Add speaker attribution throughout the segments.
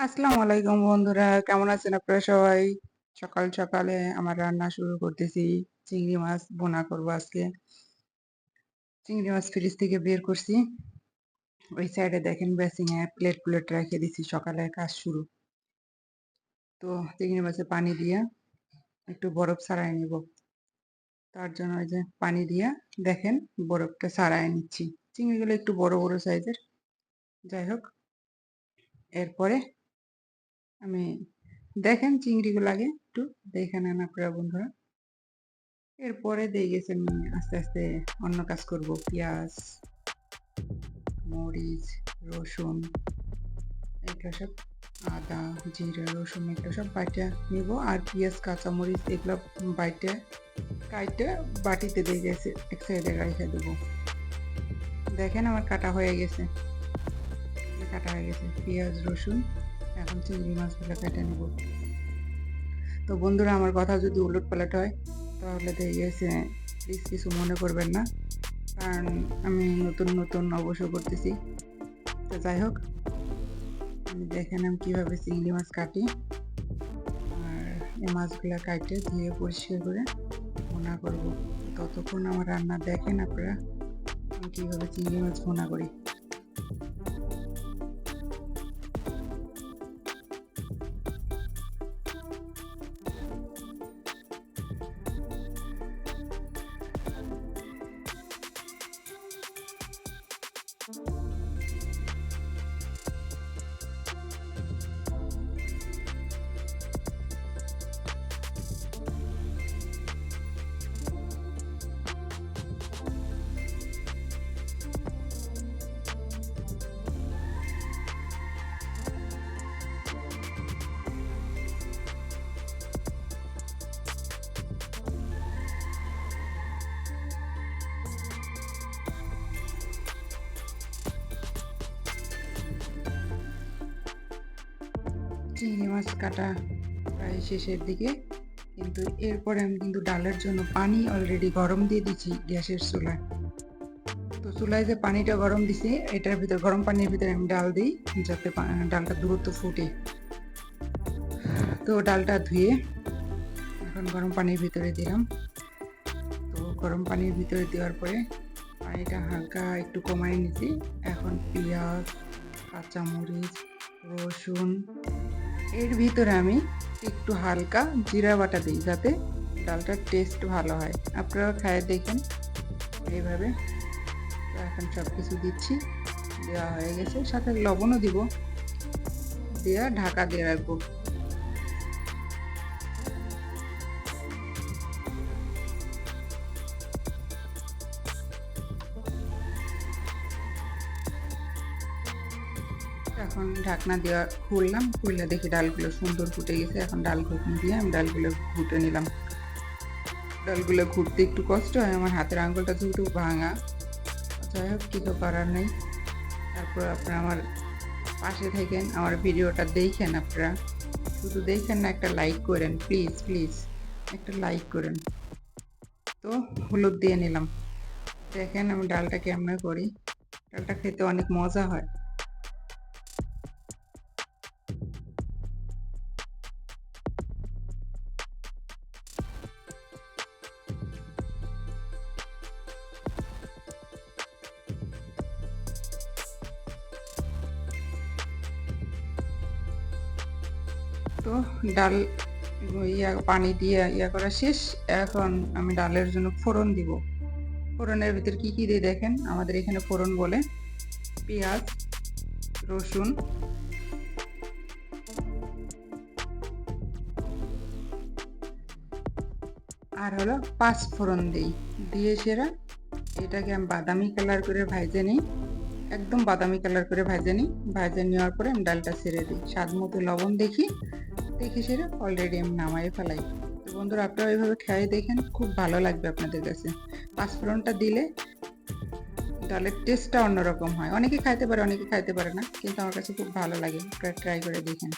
Speaker 1: আসসালামু আলাইকুম বন্ধুরা, কেমন আছেন আপনারা সবাই? সকাল সকালে আমার রান্না শুরু করতেছি। চিংড়ি মাছ ভুনা করব আজকে। চিংড়ি মাছ ফ্রিজ থেকে বের করছি। ওই সাইডে দেখেন বেসিংয়ে প্লেট রেখে দিছি, সকালের কাজ শুরু। তো চিংড়ি মাছে পানি দিয়ে একটু বরফ ছাড়াই নিব। তার জন্য ওই যে পানি দিয়ে দেখেন বরফটা ছাড়াই নিচ্ছি। চিংড়িগুলো একটু বড় বড় সাইজের। যাই হোক, এরপরে আমি দেখেন চিংড়িগুলো আগে একটু দেখে নেন আপনারা বন্ধুরা। এরপরে দিয়ে গেছে আমি আস্তে আস্তে অন্য কাজ করব। পেঁয়াজ, মরিচ, রসুন, এগুলো সব, আদা, জিরা, রসুন এগুলো সব বাইটে নিব। আর পেঁয়াজ, কাঁচামরিচ এগুলো বাইটে কাইটে বাটিতে দিয়ে গেছে, এক সাইডে রেখে দেবো। দেখেন আমার কাটা হয়ে গেছে, পেঁয়াজ, রসুন। এখন চিংড়ি মাছগুলো কেটে নেব। তো বন্ধুরা, আমার কথা যদি উলটপালট হয় তাহলে দিয়ে গেছে প্লিজ কিছু মনে করবেন না, কারণ আমি নতুন অবশ্য করতেছি। তো যাই হোক, আমি দেখেন আমি কীভাবে চিংড়ি মাছ কাটি। আর এই মাছগুলো কাটে ধুয়ে পরিষ্কার করে ভুনা করব। ততক্ষণ আমার রান্না দেখেন আপনারা আমি কীভাবে চিংড়ি মাছ ভুনা করি। চিংড়ি মাছ কাটা প্রায় শেষের দিকে, কিন্তু এরপরে আমি কিন্তু ডালের জন্য পানি অলরেডি গরম দিয়ে দিচ্ছি গ্যাসের চুলায়। তো চুলায় যে পানিটা গরম দিছি, এটার ভিতর গরম পানির ভিতরে আমি ডাল দিই, যাতে ডালটা দ্রুত ফুটে। তো ডালটা ধুয়ে এখন গরম পানির ভিতরে দিলাম। তো গরম পানির ভিতরে দেওয়ার পরে পানিটা হালকা একটু কমাই নিচ্ছি। এখন পেঁয়াজ, কাঁচামরিচ, রসুন, এর ভিতরে আমি একটু হালকা জিরা বাটা দিই, যাতে ডালটার টেস্ট ভালো হয়। আপনারা খায় দেখেন এইভাবে। তো এখন সব কিছু দিচ্ছি, দেওয়া হয়ে গেছে, সাথে লবণও দিব, দিয়ে ঢাকা দিয়ে রাখবো। এখন ঢাকনা দেওয়া খুললাম, খুললে দেখি ডালগুলো সুন্দর ফুটে গেছে। এখন ডাল ঘুটনি দিয়ে আমি ডালগুলো ঘুটে নিলাম। ডালগুলো ঘুরতে একটু কষ্ট হয়, আমার হাতের আঙুলটা যেহেতু ভাঙা। যাই হোক, কিছু করার নেই। তারপর আপনারা আমার পাশে থাকেন, আমার ভিডিওটা দেখেন। আপনারা শুধু দেখেন না, একটা লাইক করেন প্লিজ প্লিজ, একটা লাইক করেন। তো হলুদ দিয়ে নিলাম। দেখেন আমি ডালটা কেমনে করি। ডালটা খেতে অনেক মজা হয়। তো ডাল পানি দিয়ে করা শেষ। এখন আমি ডালের জন্য ফোড়ন দিব। ফোড়নের ভিতর কি কি দিয়ে দেখেন, আমাদের এখানে ফোড়ন বলে পেঁয়াজ, রসুন, আর হলো পাঁচ ফোড়ন দিই। দিয়ে সেরা এটাকে আমি বাদামি কালার করে ভাজে নিই, একদম বাদামি কালার করে ভাজে নিই। ভাজে নেওয়ার পরে আমি ডালটা ছেড়ে দিই, স্বাদ মতো লবণ দেখি, দেখে সেরে অলরেডি আমি নামাই ফেলাই। তো বন্ধুরা, আপনারা এইভাবে খেয়ে দেখেন, খুব ভালো লাগবে আপনাদের কাছে। পাঁচফোড়নটা দিলে ডালের টেস্টটা অন্যরকম হয়। অনেকে খাইতে পারে, অনেকে খাইতে পারে না, কিন্তু আমার কাছে খুব ভালো লাগে। আপনারা ট্রাই করে দেখেন।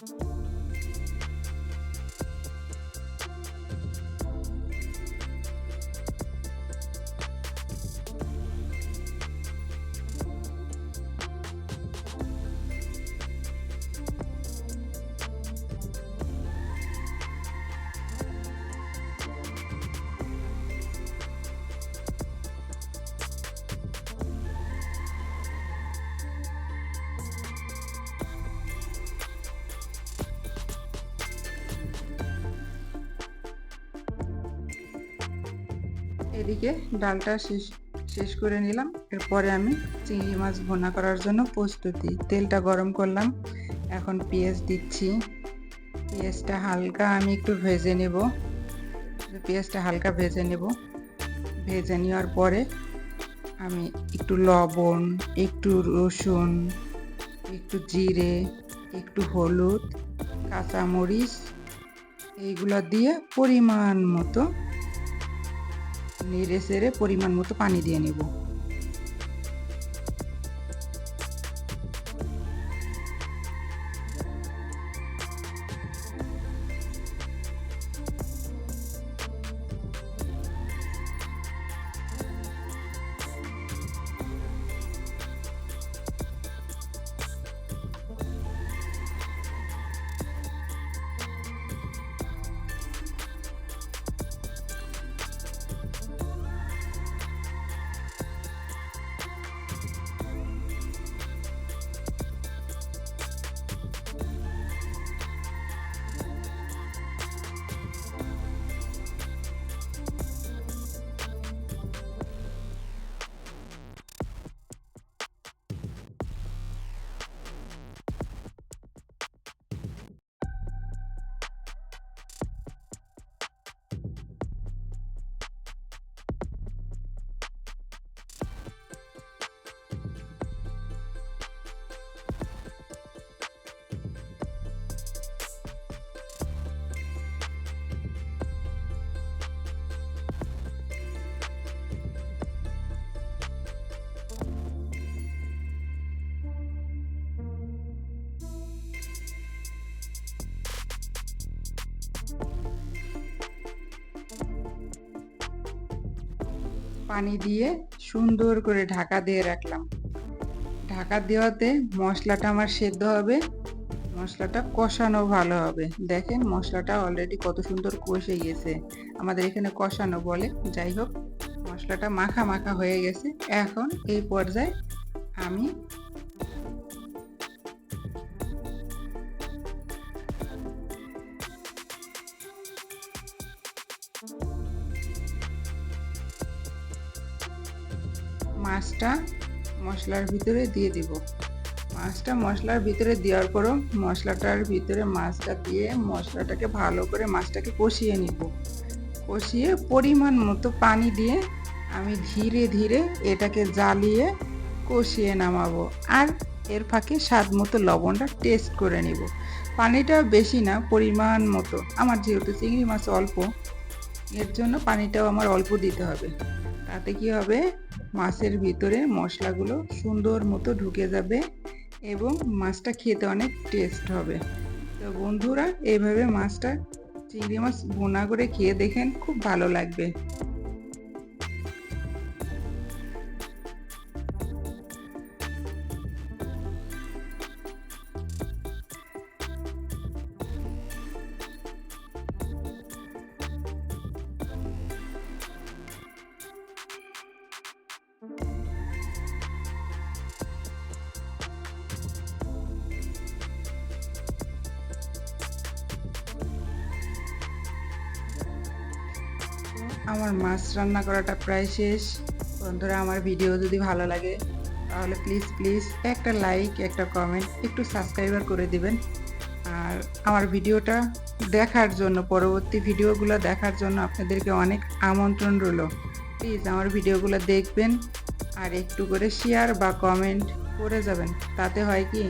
Speaker 1: এদিকে ডালটা শেষ করে নিলাম। এরপরে আমি চিংড়ি মাছ ভুনা করার জন্য প্রস্তুতি। তেলটা গরম করলাম, এখন পেঁয়াজ দিচ্ছি। পেঁয়াজটা হালকা আমি একটু ভেজে নেব। পেঁয়াজটা হালকা ভেজে নেব। ভেজে নেওয়ার পরে আমি একটু লবণ, একটু রসুন, একটু জিরে, একটু হলুদ, কাঁচামরিচ এইগুলো দিয়ে পরিমাণ মতো নেড়ে চেড়ে পরিমাণ মতো পানি দিয়ে নেব। পানি দিয়ে সুন্দর করে ঢাকা দিয়ে রাখলাম। ঢাকা দেওয়াতে মশলাটা আমার সেদ্ধ হবে, মশলাটা কষানো ভালো হবে। দেখেন মশলাটা অলরেডি কত সুন্দর কষে গেছে, আমাদের এখানে কষানো বলে। যাই হোক, মশলাটা মাখা মাখা হয়ে গেছে। এখন এই পর্যায়ে আমি মাছটা মশলার ভিতরে দিয়ে দিব। মাছটা মশলার ভিতরে দেওয়ার পরও মশলাটার ভিতরে মাছটা দিয়ে মশলাটাকে ভালো করে মাছটাকে কষিয়ে নিব। কষিয়ে পরিমাণ মতো পানি দিয়ে আমি ধীরে ধীরে এটাকে জ্বালিয়ে কষিয়ে নামাবো। আর এর ফাঁকে স্বাদ মতো লবণটা টেস্ট করে নিব। পানিটা বেশি না, পরিমাণ মতো। আমার যেহেতু চিংড়ি মাছ অল্প, এর জন্য পানিটাও আমার অল্প দিতে হবে। তাতে কি হবে, মাছের ভিতরে মশলাগুলো সুন্দর মতো ঢুকে যাবে এবং মাছটা খেতে অনেক টেস্ট হবে। তো বন্ধুরা, এইভাবে মাছটা চিংড়ি মাছ ভুনা করে খেয়ে দেখেন, খুব ভালো লাগবে। আমার মাছ রান্না করাটা প্রায় শেষ। বন্ধুরা, আমার ভিডিও যদি ভালো লাগে তাহলে প্লিজ একটা লাইক, একটা কমেন্ট, একটু সাবস্ক্রাইবার করে দিবেন। আর আমার ভিডিওটা দেখার জন্য, পরবর্তী ভিডিওগুলো দেখার জন্য আপনাদেরকে অনেক আমন্ত্রণ রইল। প্লিজ আমার ভিডিওগুলো দেখবেন আর একটু করে শেয়ার বা কমেন্ট করে যাবেন। তাতে হয় কি,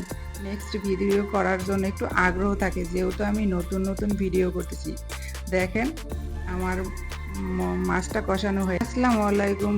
Speaker 1: নেক্সট ভিডিও করার জন্য একটু আগ্রহ থাকে, যেহেতু আমি নতুন নতুন ভিডিও করতেছি। দেখেন আমার মাছটা কষানো হয়ে। আসসালামু আলাইকুম